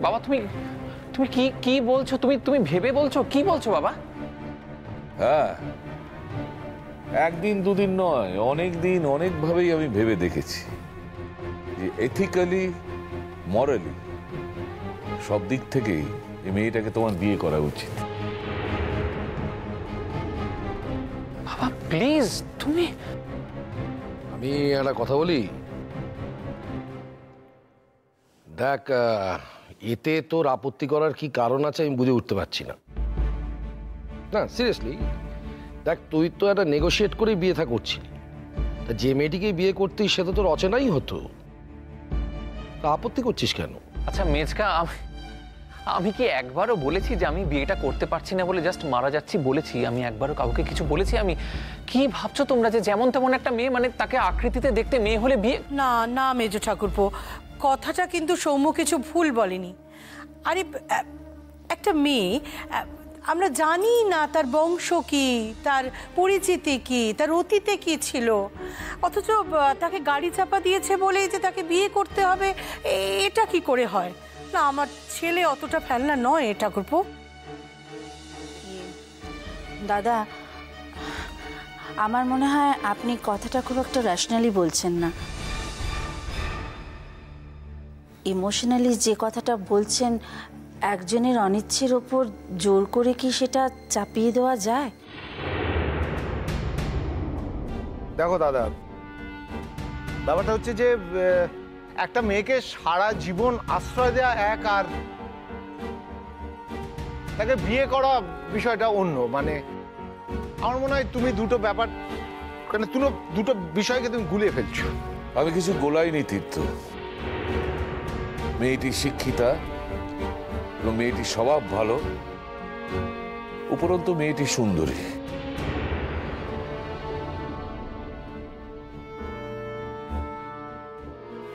বাবা তুমি তুমি কি কি বলছো? তুমি তুমি ভেবে বলছো? কি বলছো বাবা? হ্যাঁ, একদিন দুদিন নয়, অনেক দিন অনেকভাবেই আমি ভেবে দেখেছি যে এথিক্যালি, মরালি সব দিক থেকেই এই মেয়েটাকে তোমার বিয়ে করা উচিত। বাবা প্লিজ, তুমি আমি একটা কথা বলি, দেখ এতে তোর আপত্তি করার কি কারণ আছে আমি বুঝে উঠতে পারছি না। না সিরিয়াসলি, দেখ তুই তো একটা নেগোশিয়েট করেই বিয়ে থা করছিলি, তা যে মেয়েটিকে বিয়ে করতিস সে তো তোর অচেনাই হতো, তা আপত্তি করছিস কেন? আচ্ছা মেজকা, আমি কি একবারও বলেছি যে আমি বিয়েটা করতে পারছি না বলে জাস্ট মারা যাচ্ছি বলেছি? আমি একবারও কাউকে কিছু বলেছি? আমি কি ভাবছো তোমরা যে যেমন তেমন একটা মেয়ে, মানে তাকে আকৃতিতে দেখতে মেয়ে হলে বিয়ে? না না মেজো ঠাকুরপো, কথাটা কিন্তু সৌম্য কিছু ভুল বলেনি। আরে একটা মেয়ে, আমরা জানি না তার বংশ কি, তার পরিচিতি কি, তার অতীতে কি ছিল, অথচ তাকে গাড়ি চাপা দিয়েছে বলেই যে তাকে বিয়ে করতে হবে, এটা কি করে হয়? না, আমার ছেলে অতটা ফেলনা নয় ঠাকুরপো। দাদা, আমার মনে হয় আপনি কথাটা খুব একটা র্যাশনালি বলছেন না। ইমোশনালি যে কথাটা বলছেন, একজনের অনিচ্ছের ওপর জোর করে কি সেটা চাপিয়ে দেওয়া যায়? দেখো দাদা, ব্যাপারটা হচ্ছে যে একটা মেয়েকে সারা জীবন আশ্রয় দেওয়া এক, আর তাকে বিয়ে করা বিষয়টা অন্য। মানে আমার মনে হয় তুমি দুটো ব্যাপার, মানে দুটো বিষয়কে তুমি গুলিয়ে ফেলছো। আমি কিছু গোলাইনি তীর্থ। মেয়েটি শিক্ষিতা এবং মেয়েটি স্বভাব ভালো, উপরন্তু মেয়েটি সুন্দরী।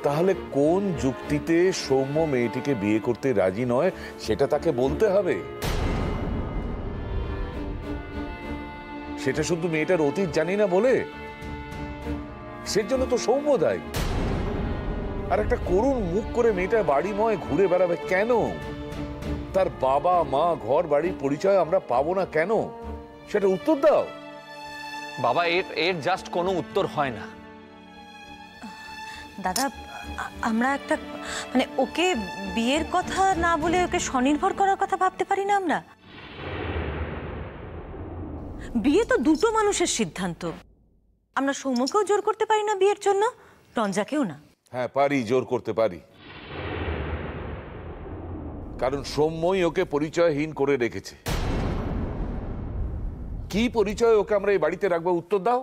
তাহলে কোন যুক্তিতে সৌম্য মেয়েটিকে বিয়ে করতে রাজি নয় সেটা তাকে বলতে হবে। সেটা শুধু মেয়েটার অতীত জানি না বলে? সেজন্য তো সৌম্য দায়ী। আর একটা করুণ মুখ করে মেয়েটার বাড়িময় ঘুরে বেড়াবে কেন? তার বাবা মা, ঘর বাড়ির পরিচয় আমরা পাবো না কেন? সেটা উত্তর দাও। বাবা এর জাস্ট কোনো উত্তর হয় না। দাদা, আমরা একটা মানে ওকে বিয়ের কথা না বলে ওকে স্বনির্ভর করার কথা ভাবতে পারি না আমরা? বিয়ে তো দুটো মানুষের সিদ্ধান্ত। আমরা সৌম্যকেও জোর করতে পারি না বিয়ের জন্য, রঞ্জাকেও না। হ্যাঁ পারি, জোর করতে পারি, কারণ সৌম্যই ওকে পরিচয়হীন করে রেখেছে। কি পরিচয় ওকে আমরা এই বাড়িতে রাখবো? উত্তর দাও।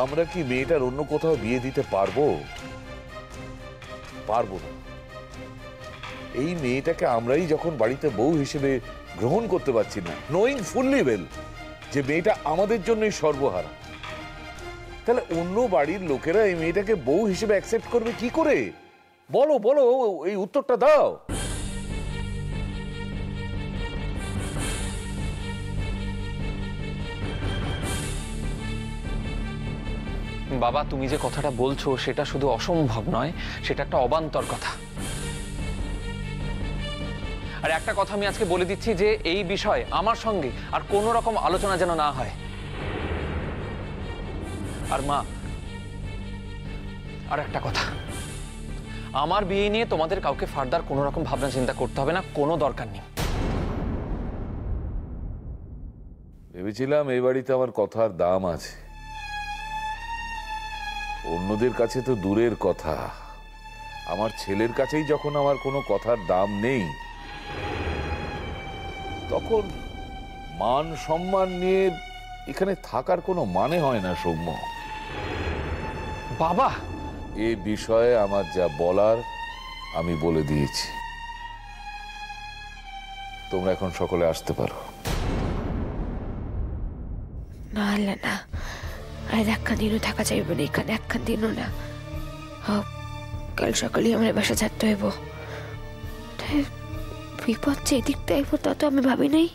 আমরা কি মেয়েটার অন্য কোথাও বিয়ে দিতে পারবো? পারবো না। এই মেয়েটাকে আমরাই যখন বাড়িতে বউ হিসেবে গ্রহণ করতে পারছি না, নোয়িং ফুললি ওয়েল যে মেয়েটা আমাদের জন্যই সর্বহারা, তাহলে অন্য বাড়ির লোকেরা এই মেয়েটাকে বউ হিসেবে অ্যাকসেপ্ট করবে কি করে? বলো বলো, এই উত্তরটা দাও। বাবা তুমি যে কথাটা বলছো সেটা শুধু অসম্ভব নয়, সেটা একটা অবান্তর কথা। আর একটা কথা আমি আজকে বলে দিচ্ছি যে এই বিষয়ে আমার সঙ্গে আর কোনো রকম আলোচনা যেন না হয়। আর মা, আর একটা কথা, আমার বিয়ে নিয়ে তোমাদের কাউকে ফার্দার কোনো রকম ভাবনা চিন্তা করতে হবে না, কোনো দরকার নেই। ভেবেছিলাম এই বাড়িতে আমার কথার দাম আছে, অন্যদের কাছে তো দূরের কথা, আমার ছেলের কাছেই যখন আমার কোনো কথার দাম নেই, তখন মান সম্মান নিয়ে এখানে থাকার কোনো মানে হয় না সৌম্য। বাবা, এই বিষয়ে আমার যা বলার আমি বলে দিয়েছি, তোমরা এখন সকলে আসতে পারো। না না, আর একখান দিনও থাকা যাইব না এখানে, একখান দিনও না। কাল সকালে আমার বাসা ছাড়তে হইব। বিপদ যে এদিকটা আইব তা তো আমি ভাবি নাই।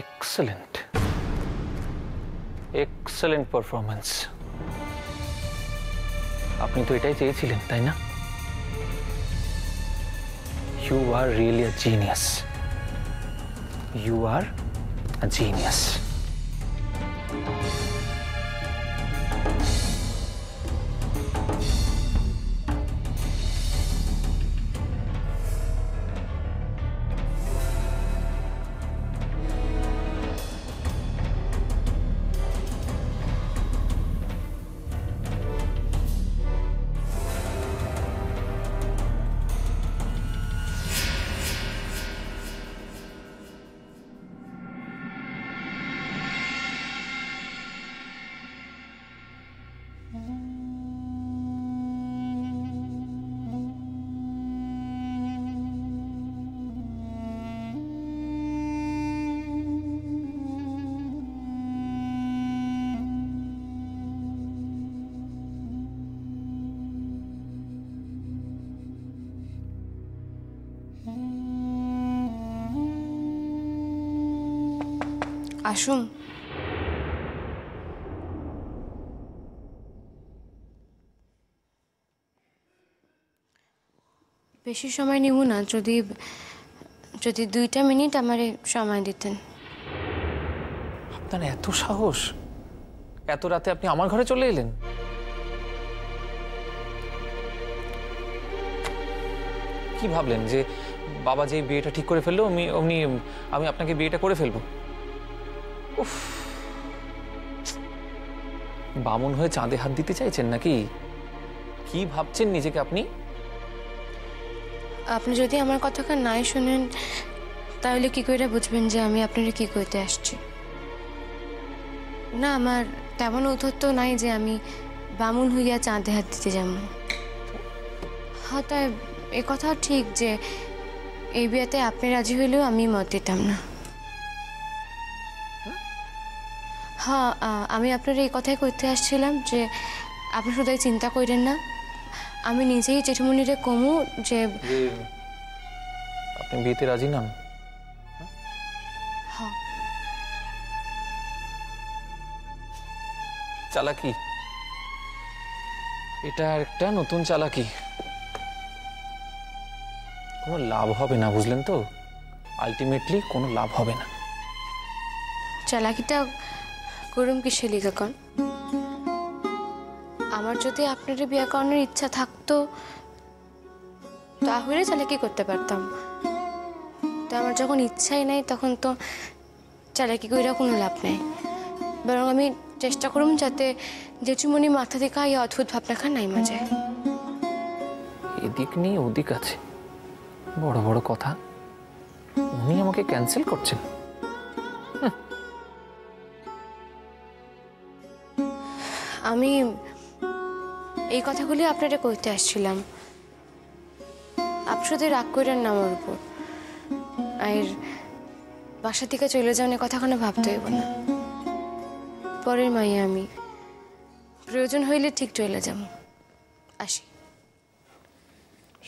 Excellent, excellent performance. আপনি তো এটাই চেয়েছিলেন, তাই না? You are really a genius. You are a genius. আসুন। বেশি সময় নিব না, যদি 2টা মিনিট আমারে সময় দিতেন। আপনার এত সাহস? এত রাতে আপনি আমার ঘরে চলে এলেন? কি ভাবলেন যে বাবা যে বিয়েটা ঠিক করে ফেললো আমি আপনাকে বিয়েটা করে ফেলবো? উফ, বামুন হয়ে চাঁদে হাত দিতে চাইছেন নাকি? কি ভাবছেন নিজেকে আপনি? আপনি যদি আমার কথাটা নাই শুনেন তাহলে কি করে বুঝবেন যে আমি আপনারে কি কইতে আসছি? না, আমার তেমন ঔদ্ধত্য নাই যে আমি বামুন হইয়া চাঁদে হাত দিতে যাব। হ্যাঁ, তাই এ কথা ঠিক যে এই বিয়েতে আপনি রাজি হইলেও আমি মত দিতাম না। হ্যাঁ, আমি আপনার এই কথাই কইতে আসছিলাম যে আপনি শুধু চিন্তা করেন না, আমি নিজেই জেঠুমনিরে কমু যে আপনি বিয়েতে রাজি নন। হ্যাঁ। চালাকি, এটা একটা নতুন চালাকি। কোনো লাভ হবে না, বুঝলেন তো? আলটিমেটলি কোনো লাভ হবে না। চালাকিটা করুম কিসে লিখা কন? আমার যদি আপনার বিয়ে করানোর ইচ্ছা থাকতো তাহলে চালাকি করতে পারতাম। তো আমার যখন ইচ্ছাই নাই তখন তো চালাকি কইরা কোনো লাভ নেই। বরং আমি চেষ্টা করুম যাতে জেঠুমনি মাথা থেকে এই অদ্ভুত ভাবনাখা নাই মাঝে। এদিক নিয়ে ওদিক আছে, বড় বড় কথা। উনি আমাকে ক্যান্সেল করছেন? আমি এই কথাগুলি আপনারা কইতে আসছিলাম। আপনি শুধু রাগ করেন না আমার উপর। আর বাসা থেকে চলে যাওয়ার কথা কোনো ভাবতে হইব না। পরের মাইয়া আমি, প্রয়োজন হইলে ঠিক চলে যাব। আসি।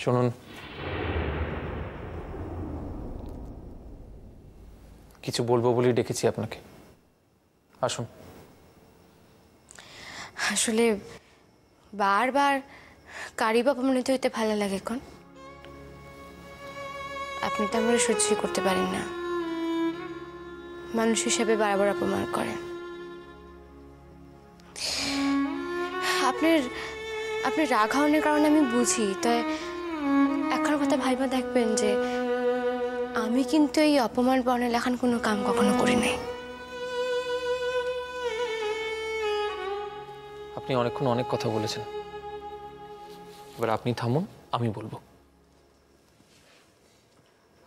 শুনুন, কিছু বলবো বলেই ডেকেছি আপনাকে। আসুন। আসলে বারবার কারি বা অপমানিত হইতে ভালো লাগে কোন? আপনি তো আমার সহ্য করতে পারেন না। মানুষ হিসেবে বারবার অপমান করেন। আপনার রাগ হওয়ার কারণে আমি বুঝি। তাই একখান কথা ভাইবা দেখবেন যে আমি কিন্তু এই অপমান বর্ণে লেখান কোনো কাম কখনো করি নাই। আপনি অনেকক্ষণ অনেক কথা বলেছেন, এবার আপনি থামুন, আমি বলবো।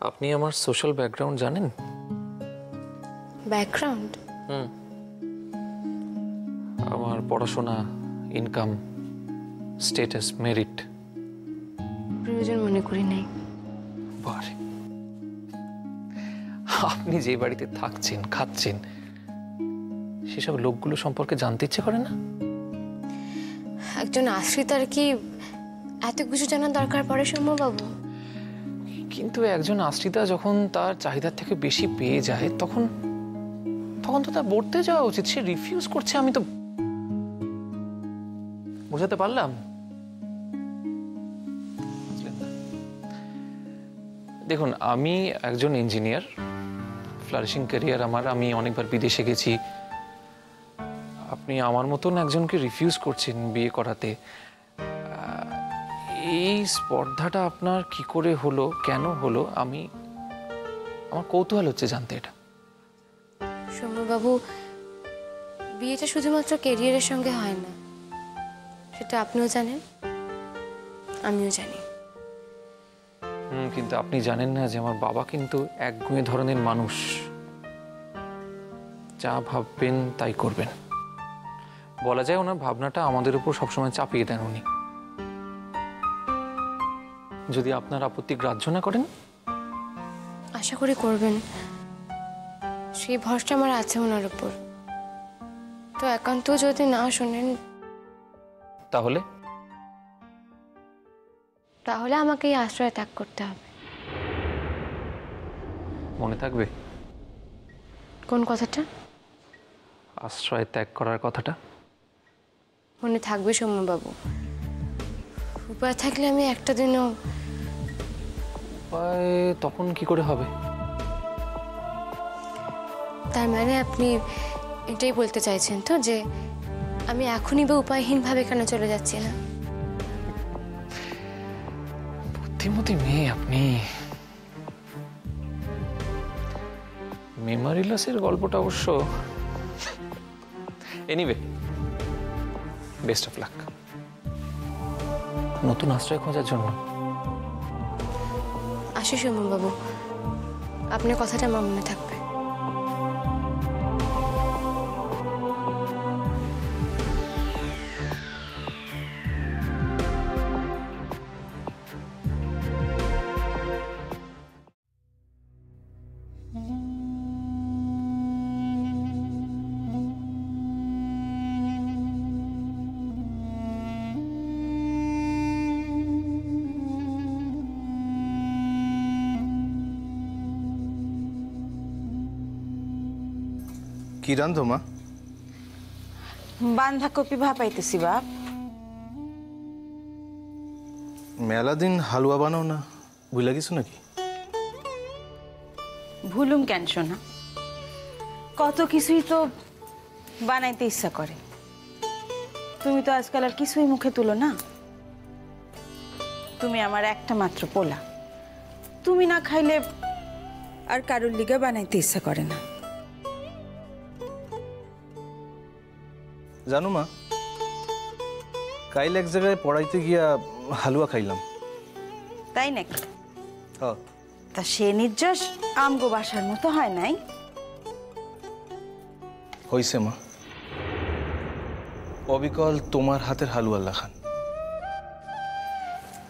আপনি আমার সোশ্যাল ব্যাকগ্রাউন্ড জানেন? ব্যাকগ্রাউন্ড? আমার পড়াশোনা, ইনকাম, স্ট্যাটাস, মেরিট। প্রয়োজন মনে করি নাই। বারে, আপনি যে বাড়িতে থাকছেন, খাচ্ছেন, সেসব লোকগুলো সম্পর্কে জানতে ইচ্ছে করে না? একজন আশ্রিতার কি এত কিছু জানার দরকার পড়ে সৌম্যবাবু? কিন্তু একজন আশ্রিতা যখন তার চাহিদার থেকে বেশি পেয়ে যায় তখন তখন তো তার বর্তে যাওয়া উচিত। সে রিফিউজ করছে, আমি তো বোঝাতে পারলাম? দেখুন, আমি একজন ইঞ্জিনিয়ার, ফ্লারিশিং ক্যারিয়ার আমার, আমি অনেকবার বিদেশে গেছি। আপনি আমার মতন একজনকে রিফিউজ করছেন বিয়ে করাতে। এই স্পর্ধাটা আপনার কি করে হলো, কেন হলো, আমার কৌতূহল হচ্ছে জানতে এটা। সৌম্যবাবু, বিয়েটা শুধুমাত্র ক্যারিয়ারের সঙ্গে হয় না, সেটা আপনিও জানেন, আমিও জানি। কিন্তু আপনি জানেন না যে আমার বাবা কিন্তু একগুঁয়ে ধরনের মানুষ। যা ভাববেন তাই করবেন। বলা যায় ওনার ভাবনাটা আমাদের উপর সবসময় চাপিয়ে দেন উনি। যদি আপনার আপত্তি গ্রাহ্য না করেন? আশা করি করবেন, সেই ভরসা আমার আছে ওনার উপর। তো একান্ত যদি না শোনেন তাহলে তাহলে আমাকে এই আশ্রয় ত্যাগ করতে হবে। মনে থাকবে কোন কথাটা? আশ্রয় ত্যাগ করার কথাটা। মনে থাকবে সৌম্যবাবু। উপায় থাকলে আমি একটা দিনও। উপায় তখন কি করে হবে? তার মানে আপনি এটাই বলতে চাইছেন তো যে আমি এখনই বা উপায়হীনভাবে কেন চলে যাচ্ছি না? বুদ্ধিমতী মেয়ে আপনি। মেমোরি লসের গল্পটা অবশ্য। এনিওয়ে, বেস্ট অফ লাক নতুন আশ্রয় খোঁজার জন্য। আসি সৌম্যবাবু, আপনার কথাটা আমার মনে থাকবে। কি রান্ধো মা? বাঁধাকপি ভাপাইতেছি বাপ। মেলা দিন হালুয়া বানাও না, ভুলে গেছো নাকি? ভুলুম কেন শোনা, কত কিছুই তো বানাইতে ইচ্ছা করে। তুমি তো আজকাল আর কিছুই মুখে তুলো না। তুমি আমার একটা মাত্র পোলা, তুমি না খাইলে আর কারোর লিগা বানাইতে ইচ্ছা করে না। জানো মা, কাইল এক জায়গায় পড়াইতে গিয়া হালুয়া খাইলাম। তাই নাকি? হ্যাঁ। তা সে নির্যাস আমগো বাসার মতো হয় নাই? হইছে মা, অবিকল তোমার হাতের হালুয়া লাখান।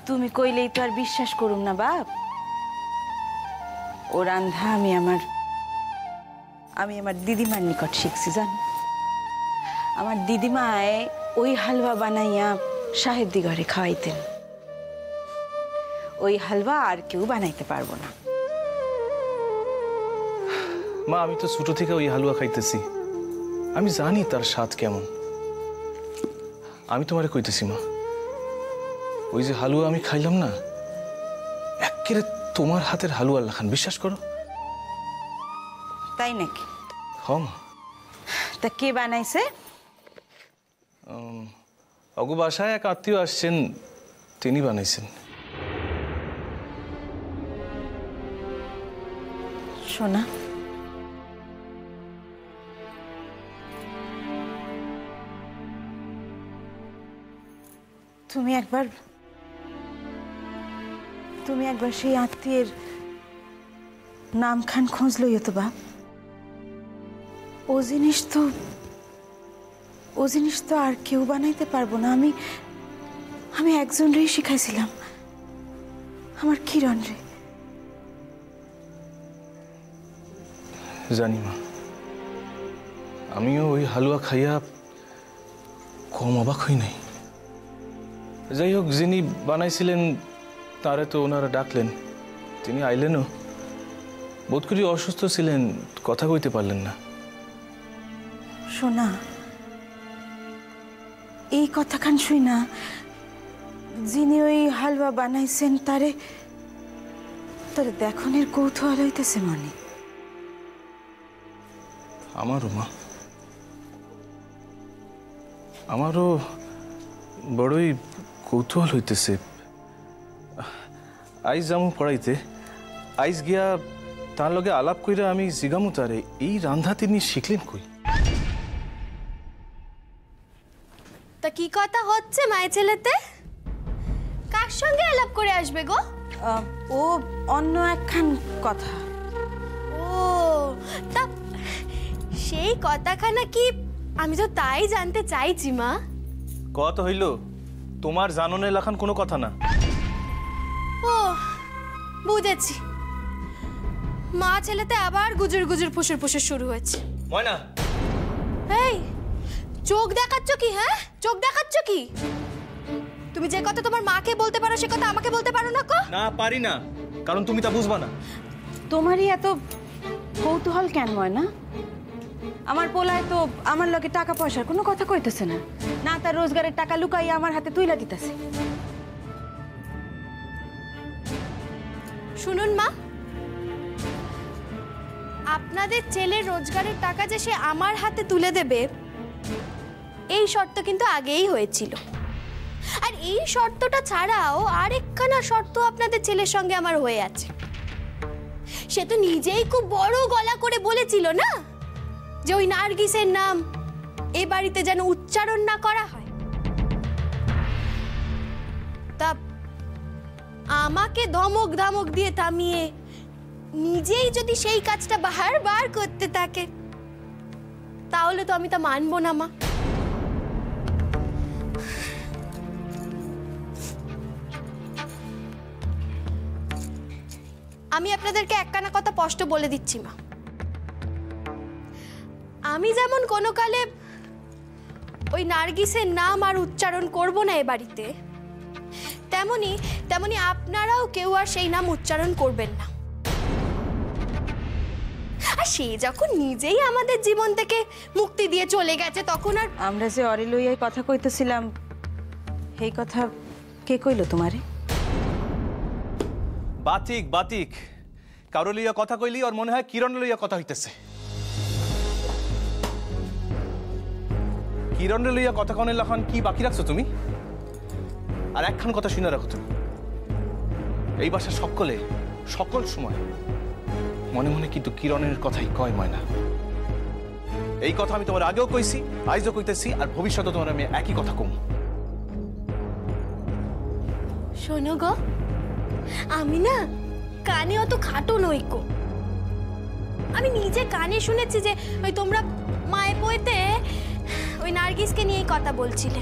তুমি কইলেই তো আর বিশ্বাস করুম না বাপ। ও রান্ধা আমি আমার দিদিমার নিকট শিখছি জান। আমার দিদিমায় ওই হালুয়া বানাইয়া সাহেবদি ঘরে খাওয়াইতেন। ওই হালুয়া আর কেউ বানাইতে পারবো না। মা, আমি তো ছোট থেকে ওই হালুয়া খাইতেছি, আমি জানি তার স্বাদ কেমন। আমি তোমারে কইতেছি মা, ওই যে হালুয়া আমি খাইলাম না, একেবারে তোমার হাতের হালুয়া লাখান, বিশ্বাস করো। তাই নাকি? হ্যাঁ মা। তা কে বানাইছে? অগু বাসায় এক আত্মীয় আসছেন, তিনি বানাইছেন। শোনা, তুমি একবার সেই আত্মীয়ের নামখান খোঁজ লইও তো বাপ। ও জিনিস তো আর কেউ বানাইতে পারবো না। আমি একজনরেই শিখাইছিলাম, আমার কিরণ রে। জানি মা, আমিও ওই হালুয়া খাইয়া কম অবাক হই নাই। যাই হোক, যিনি বানাইছিলেন তারে তো ওনারা ডাকলেন, তিনি আইলেনও। বোধ করি অসুস্থ ছিলেন, কথা কইতে পারলেন না। শোনা, এই কথাখান শুই না, যিনি ওই হালুয়া বানাইছেন তারে তোরে দেখনের কৌতূহল হইতেছে মনে। আমারও মা, আমারও বড়ই কৌতূহল হইতেছে। আইজ যামু পড়াইতে, আইজ গিয়া তার লগে আলাপ কইরা আমি জিগামু তারে এই রান্ধা তিনি শিখলেন কই। তা কি কথা হচ্ছে মায়ের ছেলেতে? কার সঙ্গে আলাপ করে আসবে গো? ও অন্য একখান কথা। ও, তা সেই কথাখানা কি? আমি তো তাই জানতে চাইছি মা। কথা হইল তোমার জাননে লেখান কোনো কথা না। ও, বুঝেছি। মা ছেলেতে আবার গুজুর গুজুর ফুসুর ফুসুর শুরু হয়েছে। ময়না, এই চোখ দেখাচ্ছ কি? হ্যাঁ, চোখ দেখাচ্ছ কি? তুমি যে কথা তোমার মাকে বলতে পারো সে কথা আমাকে বলতে পারো না কো? না পারি না, কারণ তুমি তা বুঝবা না। তোমারই এত কৌতূহল কেন ময়না? আমার পোলায় তো আমার লগে টাকা পয়সার কোনো কথা কইতেছে না, না তার রোজগারের টাকা লুকাইয়া আমার হাতে তুইলা দিতেছে। শুনুন মা, আপনাদের ছেলের রোজগারের টাকা যে সে আমার হাতে তুলে দেবে এই শর্ত কিন্তু আগেই হয়েছিল। আর এই শর্তটা ছাড়াও আরেকখানা শর্ত আপনাদের ছেলের সঙ্গে আমার হয়ে আছে। সে তো নিজেই খুব বড় গলা করে বলেছিল না যে ওই নার্গিসের নাম এ বাড়িতে যেন উচ্চারণ না করা হয়। তা আমাকে ধমক ধমক দিয়ে থামিয়ে নিজেই যদি সেই কাজটা বারবার করতে থাকে তাহলে তো আমি তা মানবো না মা। আমি আপনাদেরকে একখানা কথা স্পষ্ট বলে দিচ্ছি মা, আমি যেমন কোনো কালে ওই নার্গিসের নাম আর উচ্চারণ করব না এ বাড়িতে, তেমনি তেমনি আপনারাও কেউ আর সেই নাম উচ্চারণ করবেন না। আর সে যখন নিজেই আমাদের জীবন থেকে মুক্তি দিয়ে চলে গেছে তখন আর আমরা যে অরে লইয়াই কথা কইতেছিলাম এই কথা কে কইল তোমারে? বাতিক বাতিক, কারো লইয়া কথা কইলি আর মনে হয় কিরণ লইয়া কথা হইতেছে। কিরণ লইয়া কথা কনের লাখান কি বাকি রাখছো তুমি? আর একখান কথা শুনে রাখো তুমি, এই বাসার সকলে সকল সময় মনে মনে কিন্তু কিরণের কথাই কয় ময়না। এই কথা আমি তোমার আগেও কইছি, আজও কইতেছি, আর ভবিষ্যতে তোমার আমি একই কথা কম। শোনো গো, আমি না কানে অত খাটো নই কো। আমি নিজে কানে শুনেছি যে ওই তোমরা মায়ে পইতে ওই নার্গিসকে নিয়েই কথা বলছিলে।